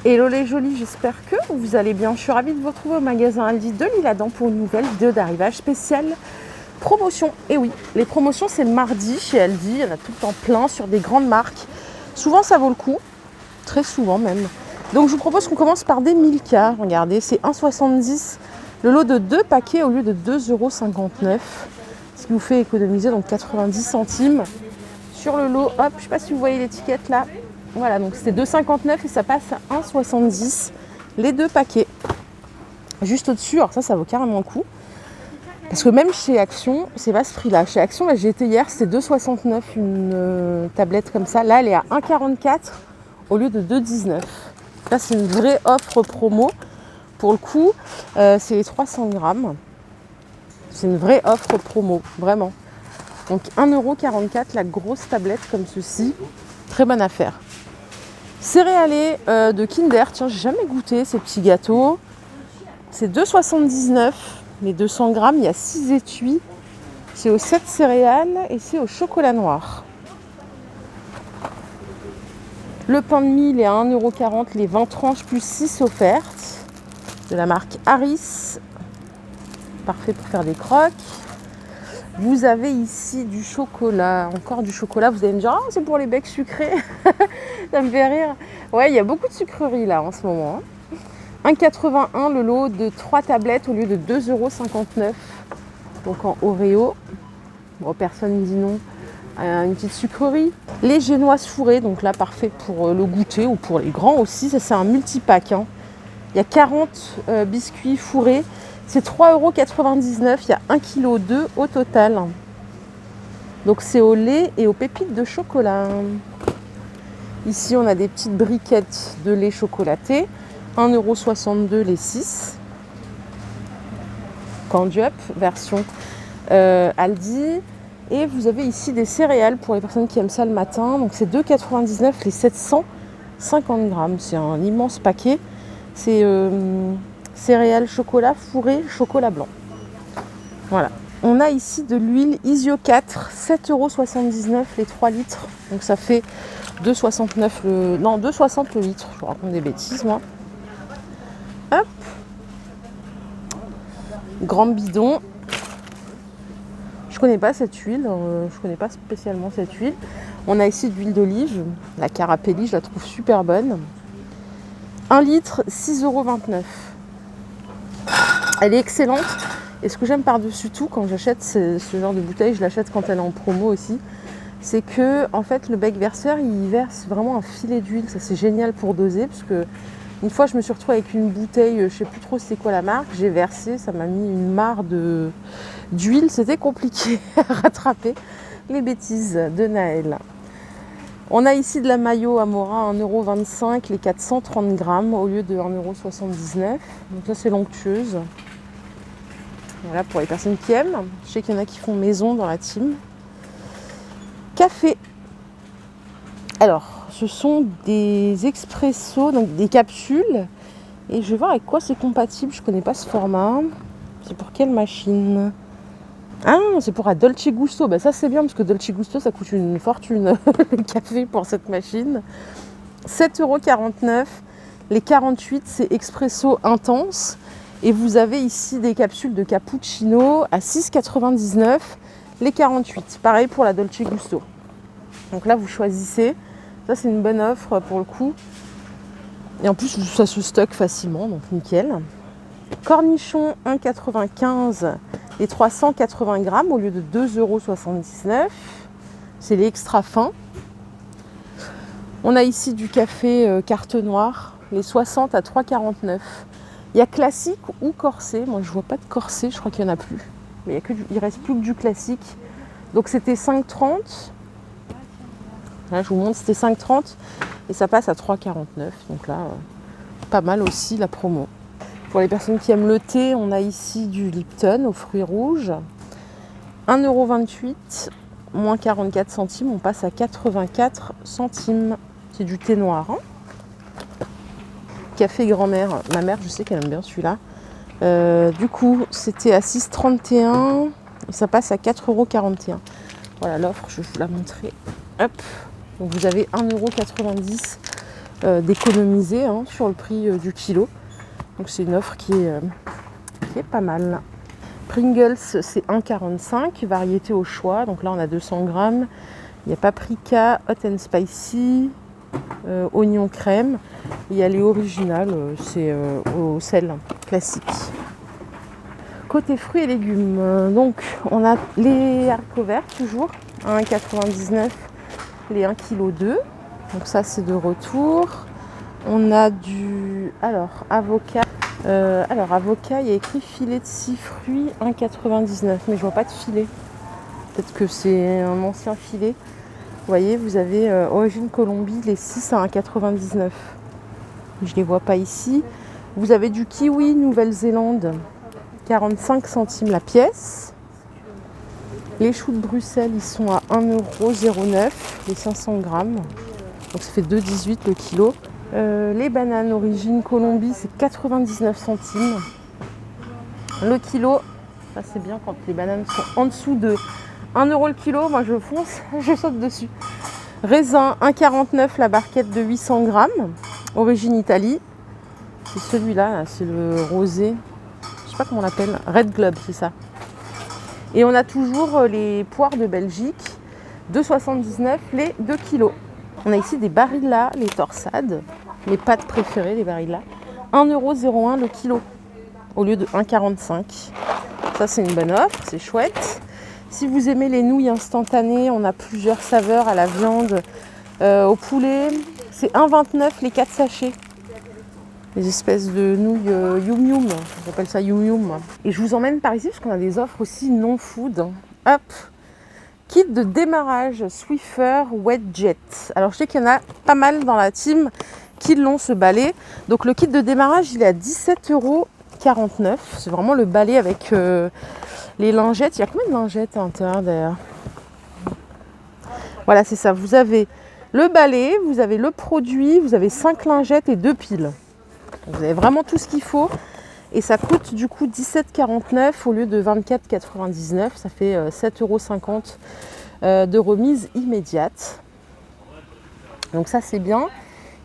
Hello les jolis, j'espère que vous allez bien. Je suis ravie de vous retrouver au magasin Aldi de l'Isle-Adam pour une nouvelle vidéo d'arrivage spéciale promotion. Et oui, les promotions c'est le mardi chez Aldi, il y en a tout le temps plein sur des grandes marques. Souvent ça vaut le coup, très souvent même. Donc je vous propose qu'on commence par des Milka. Regardez, c'est 1,70 le lot de 2 paquets au lieu de 2,59 €. Ce qui vous fait économiser donc 90 centimes sur le lot. Hop, je ne sais pas si vous voyez l'étiquette là. Voilà, donc c'était 2,59 et ça passe à 1,70 les 2 paquets. Juste au-dessus, alors ça vaut carrément le coup. Parce que même chez Action, c'est pas ce prix-là. Chez Action, là j'ai été hier, c'était 2,69 une tablette comme ça. Là, elle est à 1,44 au lieu de 2,19. Là, c'est une vraie offre promo. Pour le coup, c'est les 300 grammes. C'est une vraie offre promo, vraiment. Donc 1,44 € la grosse tablette comme ceci. Très bonne affaire. Céréaliers de Kinder, tiens, j'ai jamais goûté ces petits gâteaux. C'est 2,79 les 200 grammes, il y a 6 étuis. C'est aux 7 céréales et c'est au chocolat noir. Le pain de mie, il est à 1,40 €, les 20 tranches plus 6 offertes. De la marque Harris. Parfait pour faire des croques. Vous avez ici du chocolat, encore du chocolat. Vous allez me dire, oh, c'est pour les becs sucrés. Ça me fait rire. Ouais, il y a beaucoup de sucreries là en ce moment. 1,81 le lot de 3 tablettes au lieu de 2,59 €. Donc en Oreo. Bon, personne ne dit non. Une petite sucrerie. Les génoises fourrées, donc là parfait pour le goûter ou pour les grands aussi. Ça c'est un multipack. Il y a 40 biscuits fourrés. C'est 3,99 €. Il y a 1,2 kg au total. Donc c'est au lait et aux pépites de chocolat. Ici on a des petites briquettes de lait chocolaté. 1,62 € les 6. Candy Up, version Aldi. Et vous avez ici des céréales pour les personnes qui aiment ça le matin. Donc c'est 2,99 € les 750 grammes. C'est un immense paquet. C'est céréales chocolat fourré, chocolat blanc. Voilà. On a ici de l'huile Isio 4, 7,79 € les 3 litres. Donc ça fait 2,69 le... Non, 2,60 le litre. Je vous raconte des bêtises, moi. Hop. Grand bidon. Je connais pas cette huile. Je connais pas spécialement cette huile. On a ici de l'huile d'olive. La Carapelli, je la trouve super bonne. 1 litre, 6,29 €. Elle est excellente. Et ce que j'aime par-dessus tout quand j'achète ce genre de bouteille, je l'achète quand elle est en promo aussi, c'est que en fait le bec verseur il verse vraiment un filet d'huile. Ça c'est génial pour doser parce que une fois je me suis retrouvée avec une bouteille, je sais plus trop c'est quoi la marque, j'ai versé, ça m'a mis une mare d'huile, c'était compliqué à rattraper les bêtises de Naël. On a ici de la mayo Amora à 1,25 € les 430 grammes au lieu de 1,79 €. Donc là c'est l'onctueuse. Voilà pour les personnes qui aiment. Je sais qu'il y en a qui font maison dans la team. Café. Alors, ce sont des expressos, donc des capsules. Et je vais voir avec quoi c'est compatible. Je ne connais pas ce format. C'est pour quelle machine? Ah, c'est pour la Dolce Gusto. Ben, ça c'est bien parce que Dolce Gusto ça coûte une fortune le café pour cette machine. 7,49 €. Les 48 c'est expresso intense. Et vous avez ici des capsules de cappuccino à 6,99 € les 48. Pareil pour la Dolce Gusto. Donc là, vous choisissez. Ça, c'est une bonne offre pour le coup. Et en plus, ça se stocke facilement, donc nickel. Cornichons 1,95 € les 380 grammes au lieu de 2,79 €. C'est les extra fins. On a ici du café carte noire, les 60 à 3,49 €. Il y a classique ou corset. Moi, je vois pas de corset. Je crois qu'il n'y en a plus. Mais il reste plus que du classique. Donc, c'était 5,30 €. Là, je vous montre, c'était 5,30 €. Et ça passe à 3,49 €. Donc là, pas mal aussi la promo. Pour les personnes qui aiment le thé, on a ici du Lipton aux fruits rouges. 1,28 €, moins 44 centimes. On passe à 84 centimes. C'est du thé noir. Café grand-mère, ma mère je sais qu'elle aime bien celui-là. Du coup c'était à 6,31 € et ça passe à 4,41 €. Voilà l'offre, je vais vous la montrer. Hop. Donc vous avez 1,90 € d'économiser sur le prix du kilo. Donc c'est une offre qui est pas mal. Pringles, c'est 1,45, variété au choix. Donc là, on a 200 grammes. Il y a paprika, hot and spicy, oignon crème. Il y a les originales, c'est au sel classique. Côté fruits et légumes, donc on a les haricots verts toujours, 1,99, les 1,2 kg. Donc ça, c'est de retour. On a du avocat. Avocat, il y a écrit filet de 6 fruits, 1,99, mais je vois pas de filet. Peut-être que c'est un ancien filet. Vous voyez, vous avez origine Colombie, les 6 à 1,99. Je les vois pas ici. Vous avez du kiwi Nouvelle-Zélande, 45 centimes la pièce. Les choux de Bruxelles, ils sont à 1,09 €, les 500 grammes. Donc ça fait 2,18 le kilo. Les bananes origine Colombie, c'est 99 centimes le kilo. Ça, c'est bien quand les bananes sont en dessous de 1 € le kilo. Moi, je fonce, je saute dessus. Raisin, 1,49 la barquette de 800 grammes. Origine Italie. C'est celui-là, c'est le rosé. Je sais pas comment on l'appelle. Red Globe, c'est ça. Et on a toujours les poires de Belgique, 2,79 les 2 kilos. On a ici des Barilla, les torsades, mes pâtes préférées, les Barilla. 1,01 € le kilo, au lieu de 1,45 €. Ça, c'est une bonne offre, c'est chouette. Si vous aimez les nouilles instantanées, on a plusieurs saveurs à la viande, au poulet. C'est 1,29 les 4 sachets. Les espèces de nouilles Yum Yum, j'appelle ça Yum Yum. Et je vous emmène par ici parce qu'on a des offres aussi non-food. Hop, kit de démarrage Swiffer Wet Jet. Alors je sais qu'il y en a pas mal dans la team qui l'ont, ce balai. Donc le kit de démarrage, il est à 17,49 €. C'est vraiment le balai avec les lingettes. Il y a combien de lingettes à l'intérieur d'ailleurs? Voilà, c'est ça. Vous avez le balai, vous avez le produit, vous avez 5 lingettes et 2 piles. Vous avez vraiment tout ce qu'il faut. Et ça coûte du coup 17,49 € au lieu de 24,99 €. Ça fait 7,50 € de remise immédiate. Donc ça, c'est bien.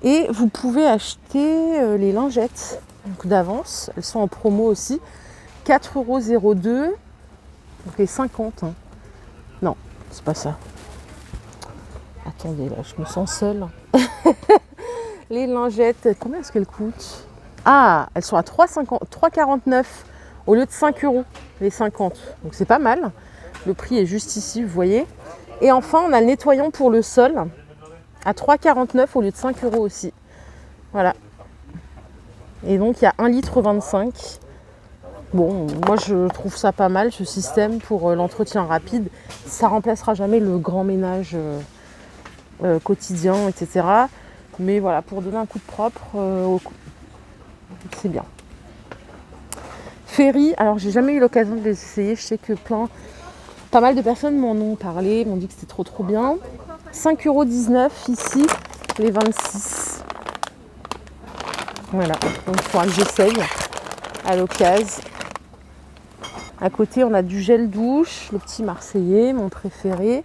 Et vous pouvez acheter les lingettes d'avance. Elles sont en promo aussi. 4,02 €. Donc les 50. Non, c'est pas ça. Attendez, là, je me sens seule. Les lingettes, combien est-ce qu'elles coûtent? Ah, elles sont à 3,49 € au lieu de 5 € les 50. Donc c'est pas mal. Le prix est juste ici, vous voyez. Et enfin, on a le nettoyant pour le sol à 3,49 € au lieu de 5 € aussi. Voilà. Et donc il y a 1,25 litre. Bon, moi je trouve ça pas mal, ce système pour l'entretien rapide. Ça remplacera jamais le grand ménage quotidien, etc. Mais voilà, pour donner un coup de propre, c'est bien. Ferry, alors j'ai jamais eu l'occasion de les essayer. Je sais que pas mal de personnes m'en ont parlé, m'ont dit que c'était trop bien. 5,19 € ici, les 26. Voilà, donc il faudra que j'essaye à l'occasion. À côté, on a du gel douche, le petit Marseillais, mon préféré.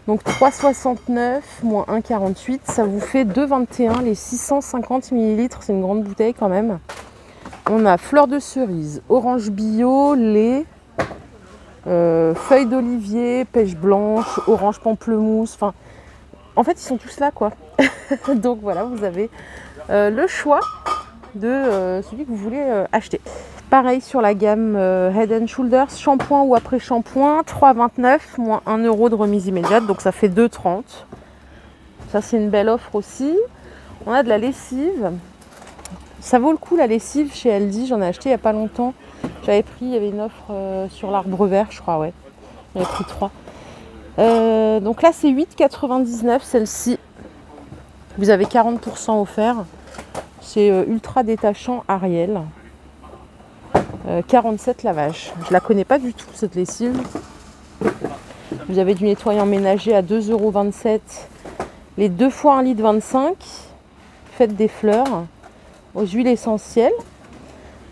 Donc 3,69 moins 1,48, ça vous fait 2,21 les 650 ml. C'est une grande bouteille quand même. On a fleur de cerise, orange bio, lait, feuilles d'olivier, pêche blanche, orange pamplemousse. Enfin, en fait, ils sont tous là, quoi. Donc voilà, vous avez le choix de celui que vous voulez acheter. Pareil sur la gamme Head & Shoulders, shampoing ou après shampoing, 3,29 moins 1 € de remise immédiate, donc ça fait 2,30 €. Ça, c'est une belle offre aussi. On a de la lessive. Ça vaut le coup, la lessive chez Aldi, j'en ai acheté il n'y a pas longtemps. J'avais pris, il y avait une offre sur l'arbre vert, je crois, ouais. J'avais pris 3. Donc là, c'est 8,99 € celle-ci. Vous avez 40% offert. C'est ultra détachant Ariel. 47 lavages. Je la connais pas du tout, cette lessive. Vous avez du nettoyant ménager à 2,27 €. Les 2 fois 1,25 litre. Faites des fleurs aux huiles essentielles.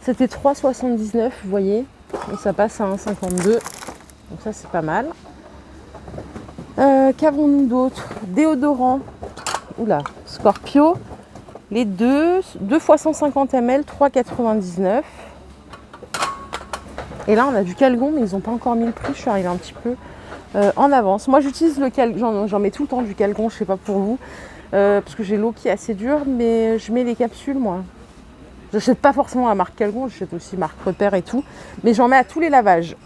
C'était 3,79 €, vous voyez. Et ça passe à 1,52 €. Donc ça, c'est pas mal. Qu'avons-nous d'autre? Déodorant. Oula, Scorpio. Les deux fois 150 ml, 3,99. Et là, on a du Calgon, mais ils n'ont pas encore mis le prix. Je suis arrivée un petit peu en avance. Moi, j'utilise le Calgon. J'en mets tout le temps du Calgon, je ne sais pas pour vous. Parce que j'ai l'eau qui est assez dure, mais je mets les capsules, moi. Je n'achète pas forcément la marque Calgon, j'achète aussi marque Repère et tout. Mais j'en mets à tous les lavages.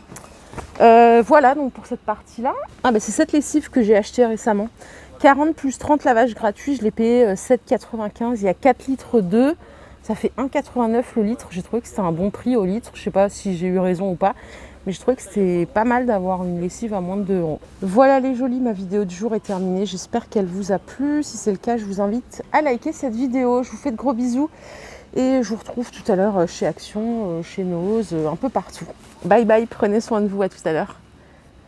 Voilà, donc pour cette partie-là. Ah, bah, c'est cette lessive que j'ai achetée récemment. 40 plus 30 lavages gratuits. Je l'ai payé 7,95. Il y a 4 litres d'eau. Ça fait 1,89 le litre. J'ai trouvé que c'était un bon prix au litre. Je ne sais pas si j'ai eu raison ou pas. Mais je trouvais que c'était pas mal d'avoir une lessive à moins de 2 €. Voilà les jolis, ma vidéo du jour est terminée. J'espère qu'elle vous a plu. Si c'est le cas, je vous invite à liker cette vidéo. Je vous fais de gros bisous. Et je vous retrouve tout à l'heure chez Action, chez Nose, un peu partout. Bye bye, prenez soin de vous, à tout à l'heure.